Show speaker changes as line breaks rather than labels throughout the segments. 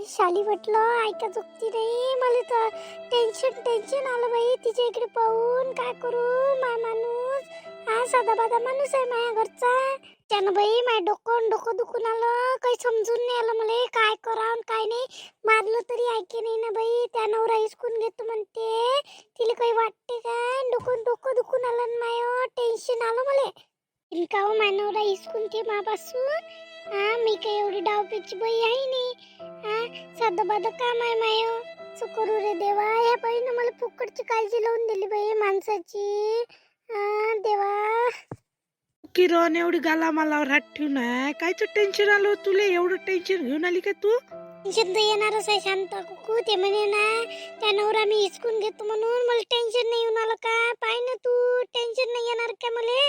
शाली म्हटलं ऐका चुकती नाही. मला तर टेन्शन आलं बाई तिच्या इकडे पाहून. काय करू? माणूस हा साधा बाधा माणूस आहे माझ्या घरचा. त्यानं बाई माझ्या डोकं दुखून आलं. काही समजून नाही आलं मला काय करावं काय नाही. मारलं तरी ऐके नाही ना बाई. त्या नवरा हिसकून घेतो म्हणते. तिला काही वाटते काय? डोकं दुखून आलं माय. टेन्शन आलं मला. इनका हो माझ्या नवरा हिसकून ते मापासून. मी काही एवढी डावपेची बाई आहे नाही. साधं बाधं काम आहे माय. करू रे देवा. ह्या बाईनं मला फुकटची काळजी लावून दिली बाई माणसाची. देवा.
किरण एवढी गाला मालावर हात ठेवून आहे. कायचं टेन्शन आलं तुला? एवढं टेन्शन घेऊन आली काय तू?
टेन्शन तर येणारच आहे शांत कुकू. ते म्हणे ना त्या नवरा मी हिसकून घेतो म्हणून मला टेन्शन नाही येऊन आलं का? पाय ना तू टेन्शन नाही येणार का मला?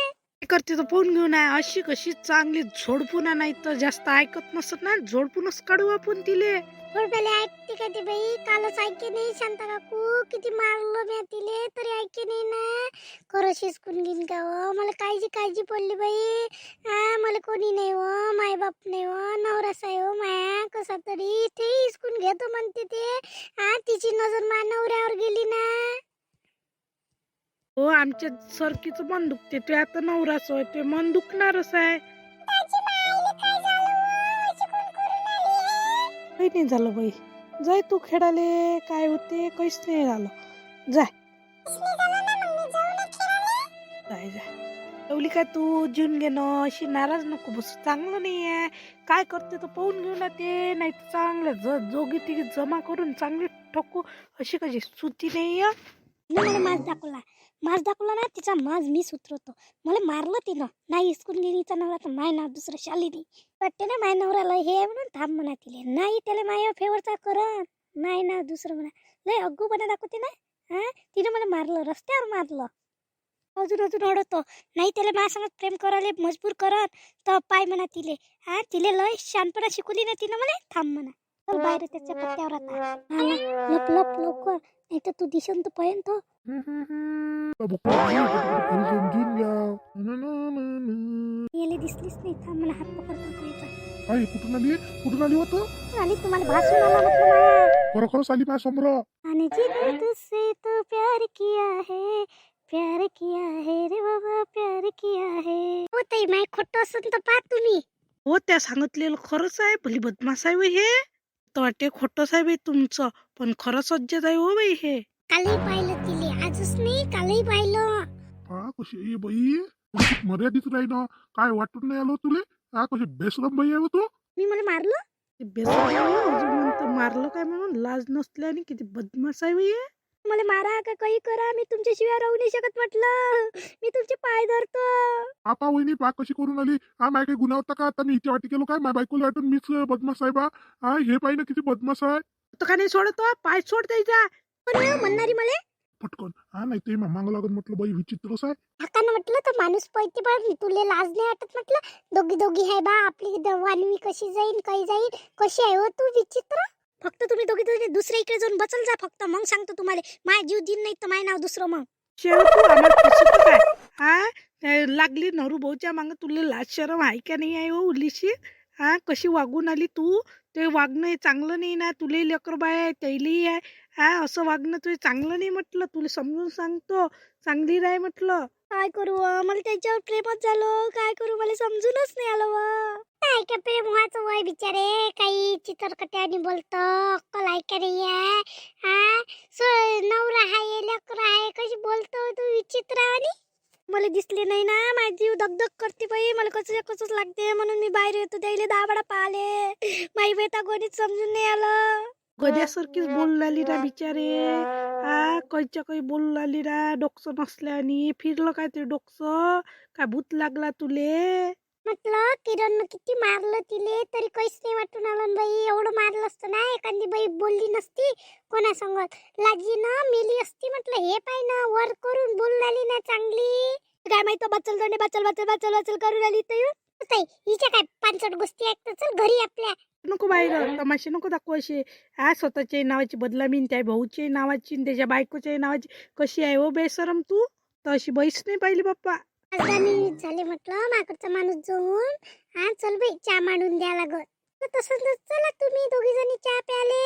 काय करते तर फोन घेऊन आहे. अशी कशी चांगली झोडपून नाही तर जास्त ऐकत नसत ना. झोडपूनच काढू आपण तिले.
थोडं ऐकते का ते बाई? कालच ऐके नाही शांता काकू. किती मारलं मी तिले तरी ऐके नाही ना. खरंच हिसकून घेईन का हो? मला काळजी पडली बाई. मला कोणी नाही हो. माय बाप नाही हो. नवराच आहे हो माया कसा तरी. ते हिसकून घेतो म्हणते ते. तिची नजर माझ्या नवऱ्यावर गेली ना.
हो आमच्या सरकीचं मन दुखते. ते आता नवराच होय. ते मन दुखणारच आहे. काही नाही झालं बाई. जाय तू खेळाले. काय होते काहीच नाही झालं. जाय जाय जाय. एवढी काय तू जीवन घेणं अशी नाराज नको बसू. चांगलं नाही आहे. काय करते तर पाहून घेऊन ते. नाही तर चांगलं जोगी तिघी जमा करून चांगली ठोकू. अशी कशी सुती नाही आहे.
मला माज दाखवला ना. तिचा माज मी उतरवतो. मला मारलं तिनं. नाही हिसकून गेलीचा नवरा तर माय ना दुसरं शालिनी वाटते ना. माय नवऱ्याला हे म्हणून थांब म्हणा तिले. नाही त्याला माया फेवरचा करत नाही ना दुसरं म्हणा. लय अग्गूपणा दाखवते ना. तिनं मला मारलं. रस्त्यावर मारलं. अजून ओढतो. नाही त्याला माझ्यासंग प्रेम करायला मजबूर करत तर पाय म्हणा तिले. तिले लय शानपणा शिकवली ना तिनं मला. थांब म्हणा. चल बाहेर त्याच्या पत्त्यावर आता. लप लवकर. नाही तर तू दिसन तर पर्यंत. याले दिसलीच नाही. थांब मला हात पकडतो याचा.
काय कुठून आली होतो?
आली तुम्हाला भाषण आला म्हटलं माया.
खरोखरच आली माझ्या समोर.
आणि जिने तुझसे तो प्यार किया है रे बाबा प्यार किया है. हो ताई माय खोटं असून तर पहा तुम्ही.
हो त्या सांगितलेलं खरंच आहे. भली बदमाश आहे बाई हे. तर वाटते खोटंच आहे बाई तुमचं. पण खरं सज्जत आहे हो बाई हे.
कालही पाहिलं तिले. आजच नाही कालही पाहिलं.
कशी आहे बाई? मर्यादित राही ना. काय वाटून नाही आलो तुले? कशी बेसरम बाई आहे तू?
मी मला मारलं.
ते अजून म्हणतं मारलं काय म्हणून. लाज नसल्याने किती बदमाश आहे बाई हे.
मला मारा का काही करा. मी तुमच्याशिवाय राहू नाही शकत म्हटलं. मी तुमचे पाय धरतो.
आपा वहिनी पा कशी करून आली. माय काही गुन्हा होता का? आता मी हिच्या वाटी केलो काय? माझ्या बायकोला वाटून मीच बदमाश आहे बा. हे पाहिजे किती बदमाश आहे.
तो का नाही सोडत हो? पाय सोड द्यायचा.
म्हणणारी मला
पटकन. नाही ते मागं लागत म्हटलं बाई विचित्रच आहे.
हाकानं म्हटलं तर माणूस पळते. पण तुले लाज नाही वाटत म्हटलं. दोघी आहे बा. आपली वानवी कशी जाईन काही जाईन. कशी आहे हो तू विचित्र. फक्त तुम्ही दोघी दुसऱ्या इकडे जाऊन बचल जा फक्त. मग सांगतो तुम्हाला. माय जीव दिन नाही तर माय नाव दुसरं मग.
शेव तू आम्हाला फसवतो काय? लागली नरू भाऊच्या मागं. तुला लाज शरम आहे का नाही आहे हो उलीशी? कशी वागून आली तू? ते वागणं चांगलं नाही ना. तुलाही लेकर बाय आहे त्यालाही आहे. असं वागणं तुझे चांगलं नाही म्हटलं. तुला समजून सांगतो. चांगली राय म्हटलं.
काय करू मला त्याच्यावर प्रेमच झालं. काय करू मला समजूनच नाही आलं. काय का प्रेम व्हायचं वय बिचारे. काही चित्रकट्याने बोलतं. अक्कल ऐका नाही आहे. नवरा आहे लेकर आहे. कशी बोलतो तू विचित्र. मला दिसले नाही ना. माझी जीव दगदग करते बाई. मला कसंच लागते. म्हणून मी बाहेर येतो. त्याला दाबाडा पाहिले. माई बेटा कोणीच समजून नाही आलं.
गद्यासारखीच बोलू लागली ना बिचारे. काहीच्या काही बोलू लागली ना. डोकसं नसल्याने फिरलं काय ते डोकसं. काय भूत लागला तुले?
म्हटलं किरण किती मारलं तिले तरी काहीच नाही वाटून आलं बाई. एवढं मारलं असतं ना एखादी बाई बोलली नसती कोणा सांगत. लाजीनं मेली असती म्हटलं. हे पाय ना वर करून बोलून आली ना चांगली. काय माहित बचल करून आली तर हिच्या काय पांचट गोष्टी ऐकत. चल घरी आपल्या.
नको बाहेर तमाशे नको दाखवू असे. स्वतःच्या नावाची बदलामी. त्या भाऊच्या नावाची त्याच्या बायकोच्या नावाची. कशी आहे हो बेसरम तू? तर अशी बैस नाही पाहिली बाप्पा.
झाले म्हटलं माकडचा माणूस जाऊन. चल बाई चहा मांडून द्या लागत. तसं चला तुम्ही दोघी जणी चहा प्याले.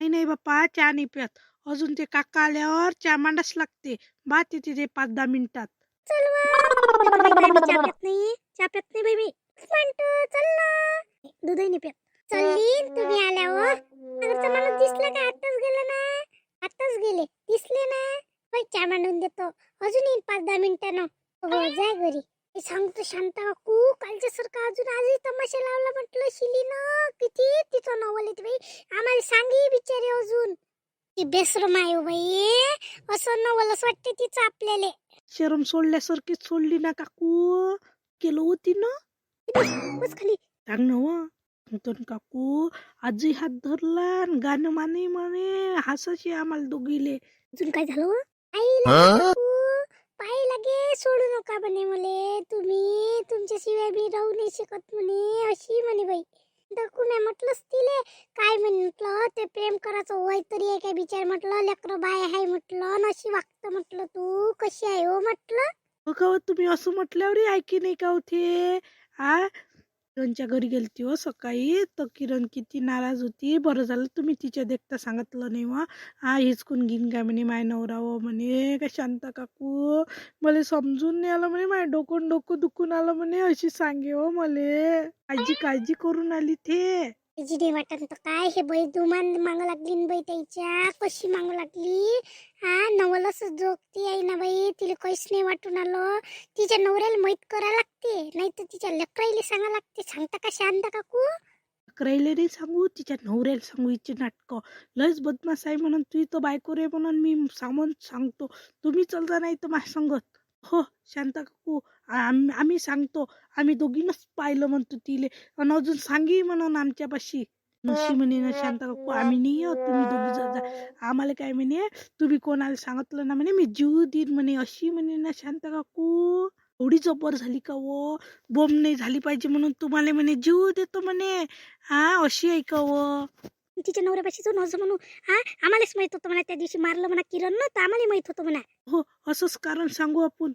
नाही नाही बाप्पा, चहा नाही पित. अजून ते काका आल्यावर चहा मांडाच लागते. बा तिथे 5-10 मिनिटात.
चहा पित नाही, चहा पित नाही बाई मी. म्हणतो चल ना, दूधही नाही पित. चलली तुम्ही आल्यावर. अगरचा माणूस दिसला का? आताच गेला ना, आताच गेले, दिसले ना. होय, चहा मांडून देतो. अजून येईल 5-10 मिनिटानं. हो, जाय घरी. मी सांगतो शांता काकू, कालच्या सारखं अजून आजही तमाशा लावला म्हटलं शिलीनं. किती तिचं नवल येते बाई. आम्हाला सांगी बिचारी अजून. ती बेसरम आहे हो बाई. असं नवलच वाटते तिचं आपल्याला.
शरम सोडल्यासारखीच सोडली ना काकू. केलं होती ना.
बस खाली.
सांग ना व. नूतन काकू आजही हात धरला आणि गाणं माने म्हणे हसाशी आम्हाला दोघीले.
अजून काय झालं हो? आईला काकू, पाय लागे सोडू नका म्हणे मले. तुम्ही तुमच्याशिवाय मी राहू नाही शकत म्हणे, अशी म्हणे बाई. दाखू मी म्हटलंच तिले. काय म्हटलं ते प्रेम करायचं वय तरी आहे काय बिचार म्हटलं. लेकरं बाय आहे म्हटलं, नशी वागतं म्हटलं. तू कशी आहे हो म्हटलं.
हो का हो, तुम्ही असं म्हटल्यावर ऐकी नाही का होते. हा, किरणच्या घरी गेलती हो सकाळी. तर किरण किती नाराज होती. बरं झालं तुम्ही तिच्या देखता सांगितलं नाही वा. हा, हिचकून घेईन काय म्हणे माय नवरा हो म्हणे. काय शांता काकू, मला समजून नाही आलं म्हणे. माय डोकं दुखून आलं म्हणे. अशी सांगे हो मले. काळजी करून आली ते.
तिची नाही वाटत तर काय हे बाई दुमान मागं लागली न बाई त्याच्या. कशी मागं लागली. हा, नवलच जोगती आहे ना बाई. तिला काहीच नाही वाटून आलं. तिच्या नवऱ्याला माहीत करा लागते, नाही तर तिच्या लेकराईला सांगा लागते. सांगता का शांता काकू?
करायला नाही सांगू, तिच्या नवऱ्याला सांगू हिची नाटकं. लयच बदमाश आहे म्हणून. तू तो बायको रे म्हणून मी सांगतो. तुम्ही चलता नाही तर माझ्या संगत. हो शांता काकू, आम्ही सांगतो. आम्ही दोघीनच पाहिलं म्हणतो तिले. आणि अजून सांगी म्हणून आमच्यापाशी. नशी म्हणे ना शांता काकू, आम्ही नाही आहोत, तुम्ही दोघी जा. आम्हाला काय म्हणे, तुम्ही कोणाला सांगितलं ना म्हणे मी जीव देईन म्हणे. अशी म्हणे ना शांता काकू. एवढी जबर झाली का वो. बोंब नाही झाली पाहिजे म्हणून तुम्हाला म्हणे जीव देतो म्हणे. हा, अशी आहे का वो.
तिच्या नवऱ्यापाशी जाऊन असं म्हणू. हा, आम्हालाच माहित होतं म्हणा त्या दिवशी मारलं म्हणा किरण ना, तर आम्हाला माहित होतं म्हणा.
हो, असंच कारण सांगू आपण.